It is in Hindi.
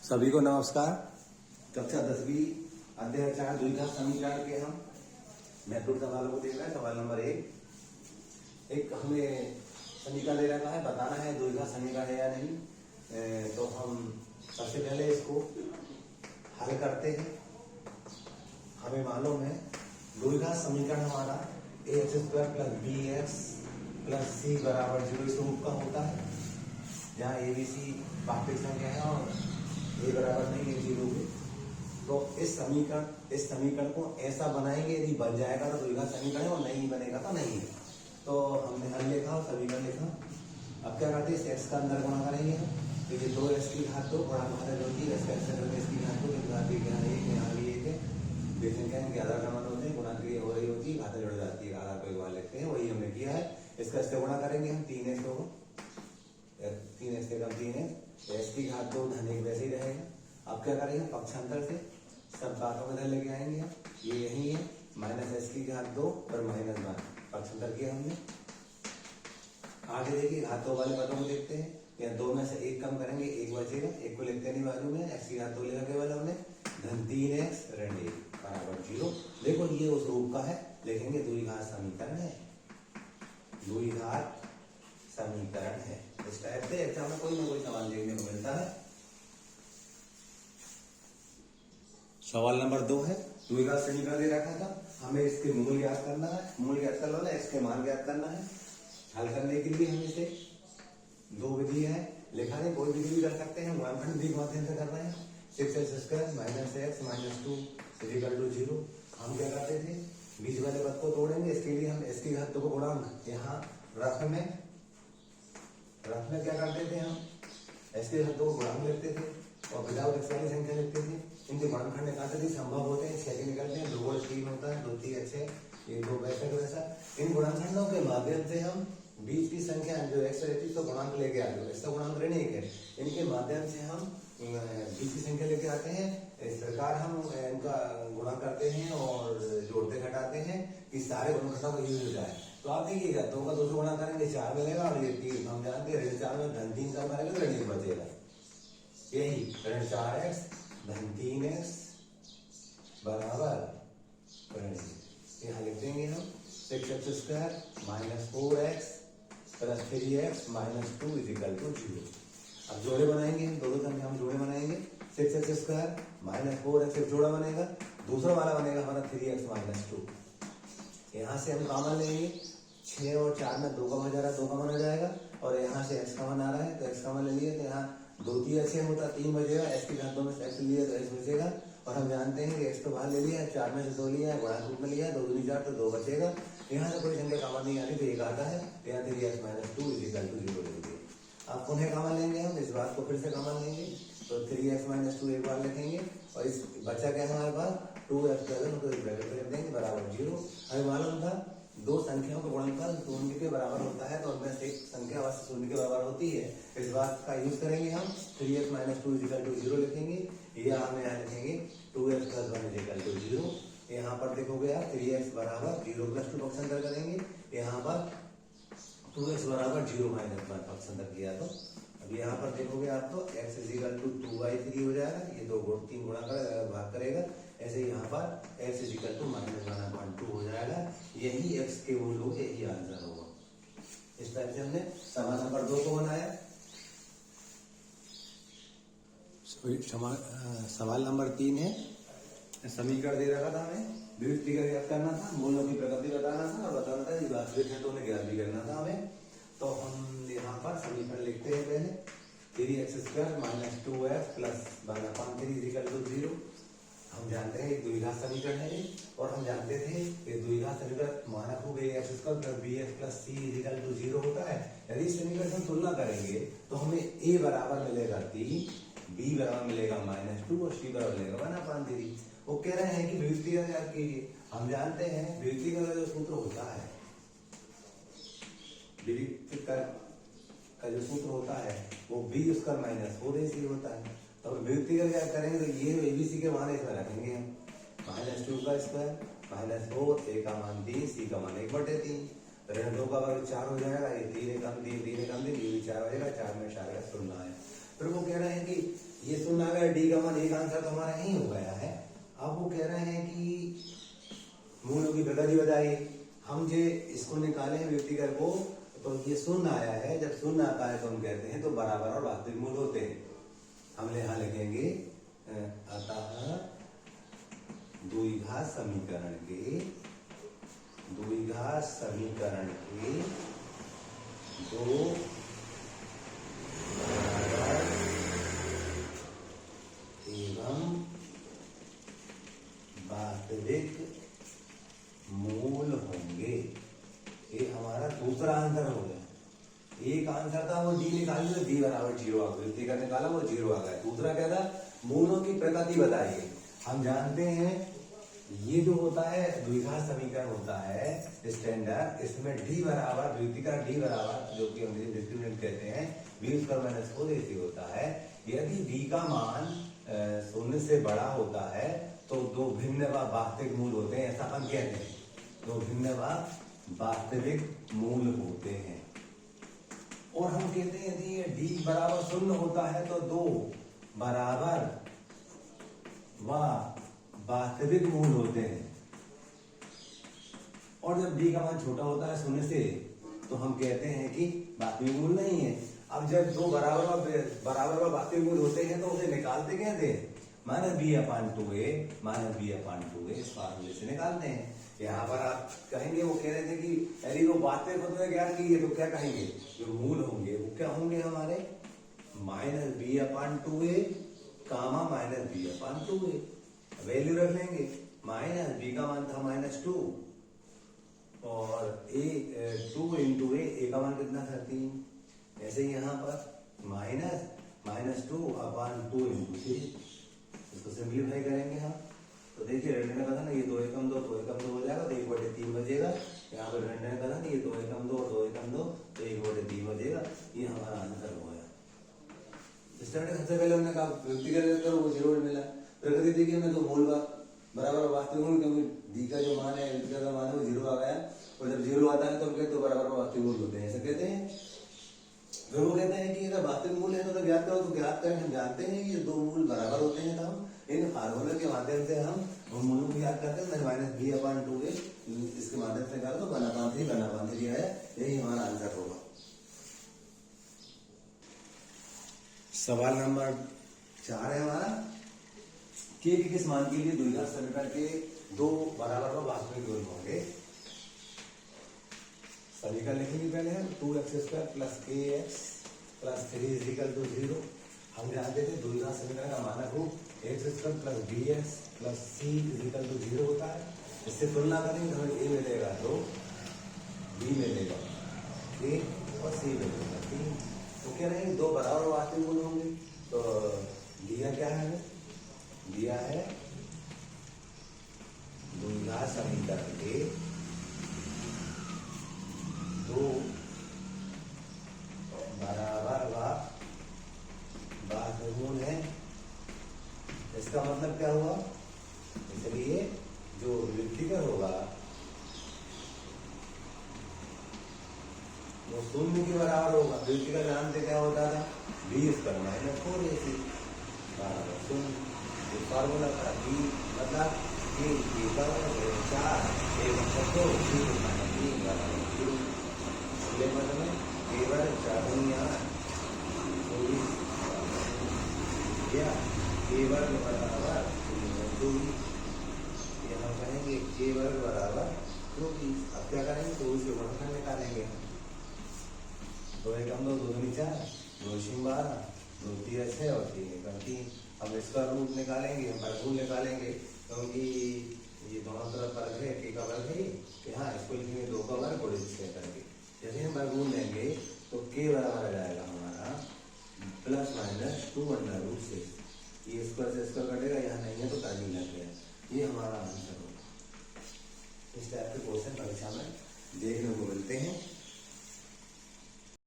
सभी को नमस्कार। कक्षा 10वीं अध्याय 4 द्विघात समीकरण के हम महत्वपूर्ण सवालों को देख रहे हैं। सवाल नंबर एक हमें समीकरण दे रखा है, बताना है द्विघात समीकरण है या नहीं। तो हम सबसे पहले इसको हल करते हैं। हमें मालूम है द्विघात समीकरण हमारा ax² + bx + c = 0 इस रूप का होता है, जहाँ abc वास्तविक संख्या है और a बराबर नहीं है 0 के। तो इस समीकरण को ऐसा बनाएंगे, यदि बन जाएगा तो द्विघात समीकरण है और नहीं बनेगा तो नहीं है। तो हमने हल लिखा और समीकरण लिखा। अब क्या करते हैं, x का अंदर गुणा करेंगे हम। तो ये 2x की घात 2 गुणा हमारे 2 की x की घात 2 यहाँ भी 1 है। देखें क्या है, आधार क्रमांक होते हैं, गुणा क्रिया हो रही होती है, घातें जुड़ जाती है, आधार को एक बार लिखते हैं, वही हमने किया है। इसका इससे गुणा करेंगे हम 3x को, 3x से कम 3x, x की घात 2 धन 1 वैसे ही रहेगा। अब क्या करेंगे, पक्षांतर से सब बातों में इधर लेके आएंगे हम। ये यही है -s की घात 2 और -1 पक्षांतर किया हमने। आगे देखिए घातों वाले पदों को देखते हैं। यहाँ 2 में से 1 कम करेंगे, 1 बचेगा, 1 को लिखते नहीं बाजू में, x की घात 2 लिखा केवल हमने, धन 3x ऋण 1 बराबर 0। देखो ये उस रूप का है, लिखेंगे द्विघात समीकरण है, द्विघात समीकरण है। इस टाइप से एग्जाम में कोई ना कोई सवाल देखने को मिलता है। सवाल नंबर 2 है, द्विघात समीकरण दे रखा था, हमें इसके मूल ज्ञात करना है। मूल ज्ञात करना है, इसके मान ज्ञात करना है। हल करने के लिए हम इसे 2 विधि है, लिखा है, कोई विधि भी कर सकते हैं, गुणनखंड विधि के माध्यम से कर रहे हैं। 6x² - x - 2 = 0। हम क्या करते थे, बीच वाले पद को तोड़ेंगे। इसके लिए हम s की घात 2 को गुणांक यहाँ रफ में क्या करते थे, हम s की घात 2 को गुणांक लिखते थे और विदाउट x वाली संख्या लिखते थे। इनके गुणनखंड निकालते थे, संभव होते हैं, 6 निकलते हैं, 2 और 3 होता है, 2 3 6, ये 2 वैसा। इन गुणनखंडों के माध्यम से हम बीच की संख्या जो x रहती है तो गुणांक लेके आते हैं, इसका गुणांक ऋण 1 है। इनके माध्यम से हम बीच की संख्या लेके आते हैं। इस प्रकार हम इनका गुणा करते हैं और जोड़ते घटाते हैं कि सारे गुणनखंडों का यूज हो जाए। तो आप देखिएगा 2 का 2 से गुणा करेंगे 4 मिलेगा, और ये 3 हम जानते हैं, ऋण 4 में धन 3 कम करेंगे तो ऋण 1 बचेगा। यही ऋण 4x धन 3x बराबर ऋण 1। यहाँ लिख देंगे हम 6x² - 4x + 3x - 2 = 0। अब जोड़े बनाएंगे, दोनों संख्या हम जोड़े बनाएंगे। 6x² - 4x एक जोड़ा बनेगा, दूसरा वाला बनेगा हमारा 3x - 2। यहाँ से हम कॉमन लेंगे, 6 और 4 में 2 कॉमन जा रहा है, 2 कॉमन हो जाएगा, और यहाँ से x कॉमन आ रहा है तो x कॉमन ले लिए, तो यहाँ 2 3 6 होता, 3 बचेगा, x की घात 2 में से x लिया तो x बचेगा। और हम जानते हैं कि x तो बाहर ले लिया है, 4 में से 2 लिया है, गुणा रूप में लिया है, 2 दूनी 4 तो 2 बचेगा। यहाँ से कोई संख्या कॉमन नहीं आ रही तो 1 आता है, तो यहाँ 3x - 2 = 0 लेंगे। अब पुनः कॉमन लेंगे हम, इस बात को फिर से कॉमन लेंगे, तो 3x - 2 एक बार लिखेंगे, और इस बचा क्या है हमारे पास 2x को ब्रैकेट में लिख देंगे बराबर 0। हमें मालूम था 2 संख्याओं का गुणनफल शून्य के बराबर होता है, तो उनमें से एक संख्या अवश्य शून्य के बराबर होती है। इस बात का यूज करेंगे हम, 3x - 2 = 0 लिखेंगे, या हम यहाँ लिखेंगे 2x + 1 = 0। यहाँ पर देखोगे आप 3x बराबर 0 + 2 पक्षांतर करेंगे, यहाँ पर 2x बराबर 0 - 1 पक्षांतर किया। तो अब यहाँ पर देखोगे आप तो x = 2/3 हो जाएगा, ये 3 गुणा कर भाग करेगा। ऐसे यहाँ पर x = -1/2 हो जाएगा। यही x के मूल होंगे, यही आंसर होगा। इस तरह से हमने सवाल नंबर 2 को बनाया। सवाल नंबर 3 है, समीकरण दे रखा था हमें, व्युत्पत्ति का ज्ञात करना था, मूलों की प्रकृति बताना था और बताना था कि वास्तविक है तो उन्हें ज्ञात भी करना था हमें। तो हम यहाँ पर समीकरण लिखते हैं पहले, 3x² - 2x + 1/3 = 0। हम जानते हैं एक द्विघात समीकरण है ये, और हम जानते थे कि द्विघात समीकरण मानक रूप ax² + bx + c = 0 होता है। यदि इस समीकरण से हम तुलना करेंगे तो हमें a बराबर मिलेगा 3, b बराबर मिलेगा -2 और c बराबर मिलेगा 1/3। वो कह रहे हैं कि व्युत्पत्ति का ज्ञात कीजिए। हम जानते हैं व्युत्पत्ति का जो सूत्र होता है, व्युत्पत्ति का जो सूत्र होता है वो b² - 4ac होता है। तो व्युत्पत्ति का ज्ञात करेंगे तो ये abc के मान इसमें रखेंगे हम, -2² -4, a का मान 3, c का मान 1/3, ऋण 2 का वर्ग 4 हो जाएगा, ये 3 कम 3 ये भी 4 हो जाएगा, 4 में 4 का 0 है। फिर वो कह रहे हैं कि ये शून्य आ गया, डी का मान एक आंसर तो हमारा यही हो गया है। अब वो कह रहे हैं कि मूलों की प्रगति बताइए। हम जो इसको निकाले हैं व्यक्तिगत को, तो ये शून्य आया है। जब शून्य आता है तो हम कहते हैं तो बराबर और वास्तविक मूल होते हैं। हम यहाँ लिखेंगे अतः द्विघात समीकरण के दो बराबर एवं वास्तविक मूल होंगे। ये हमारा दूसरा आंसर हो गया। एक आंसर था वो डी निकाल लिया, डी बराबर 0 आ गया, डी का निकाला वो 0 आ गया। दूसरा क्या था, मूलों की प्रकृति बताइए। हम जानते हैं ये जो होता है द्विघात समीकरण होता है स्टैंडर्ड, इसमें डी बराबर द्वितीय का डी बराबर जो कि हम डिस्क्रिमिनेंट कहते हैं b² - 4ac होता है। यदि डी का मान 0 से बड़ा होता है तो दो भिन्न व वास्तविक मूल होते हैं, ऐसा हम कहते हैं। दो भिन्न व वास्तविक मूल होते हैं। और हम कहते हैं यदि ये डी बराबर 0 होता है तो दो बराबर व वास्तविक मूल होते हैं। और जब डी का मान छोटा होता है 0 से, तो हम कहते हैं कि वास्तविक मूल नहीं है। अब जब दो बराबर व वास्तविक मूल होते हैं तो उसे निकालते कहते हैं -b/2a इस फार्मूले से निकालते हैं। यहाँ पर आप कहेंगे, वो कह रहे थे कि यदि वो वास्तविक होते हैं ज्ञात कीजिए, तो क्या कहेंगे, जो मूल होंगे वो क्या होंगे हमारे -b/2a, -b/2a। वैल्यू रख लेंगे। -b का मान था -2 और 2 × a का मान कितना था 3। ऐसे ही यहाँ पर -2/2 × 3। इसको सिंप्लीफाई करेंगे हम, तो देखिए रटने का था ना, ये 2 एकम 2 2 एकम 2 हो जाएगा, तो 1/3 बचेगा। यहाँ पर रटने का था ना, ये 2 एकम 2 2 एकम 2, तो 1/3 बचेगा। ये हमारा आंसर हो गया। सबसे पहले हमने कहा व्यक्तिगत करो, वो 0 मिला। प्रकृति देखिए हमने, तो मूल बराबर वास्तविक मूल, क्योंकि डी का जो मान है व्यक्तिगत का मान है वो 0 आ गया। और जब 0 आता है तो हम कहते हैं बराबर वास्तविक मूल होते हैं, ऐसा कहते हैं। फिर वो कहते हैं कि अगर वास्तविक मूल है तो ज्ञात करो, तो ज्ञात करें। हम जानते हैं ये दो मूल बराबर होते हैं, तो हम इन फार्मूले के माध्यम से हम उन मूलों को याद करते हैं। -b/2a इसके माध्यम से करो तो 1/3 दिया है। यही हमारा आंसर होगा। सवाल नंबर 4 है हमारा, के किस मान के लिए द्विघात समीकरण के दो बराबर व वास्तविक मूल होंगे। समीकरण लिखेंगे पहले हम 2x² + kx + 3 = 0। हम जानते थे द्विघात समीकरण का मानक रूप x² + bx + c = 0 होता है। इससे तुलना करेंगे तो हमें a मिलेगा 2, b मिलेगा 1 और c मिलेगा 3। तो कह रहे हैं दो बराबर वास्तविक मूल होंगे। तो दिया क्या है, दिया है द्विघात समीकरण के दो बराबर व वास्तविक मूल है। इसका मतलब क्या हुआ, इसलिए जो व्यक्तिगत होगा वो 0 के बराबर होगा। व्यक्तिगत जानते क्या होता था, b² - 4ac बराबर 0। फार्मूला था b मतलब a का 4 a मतलब 2 c मतलब 3 बराबर 0। मतलब में केवल 4 या केवल बराबर 24। हम कहेंगे केवल बराबर 24। अब क्या करेंगे, तो उसके गुणनखंड निकालेंगे। 2 एकम 2 2 दूनी 4 2 × 12 2 × 6 और 3 एकम 3। हम इसका रूट निकालेंगे, हम वर्गमूल निकालेंगे, क्योंकि ये दोनों तरफ वर्ग है, के का वर्ग है। यहाँ इसको लिखेंगे 2 का वर्ग और 6 करके। जैसे हम वर्गमूल लेंगे तो के बराबर आ जाएगा हमारा ±2√6। ये स्क्वायर से स्क्वायर कटेगा, यहाँ नहीं है तो टाइमिंग लग गया। ये हमारा आंसर होगा। इस टाइप के क्वेश्चन परीक्षा में देखने को मिलते हैं।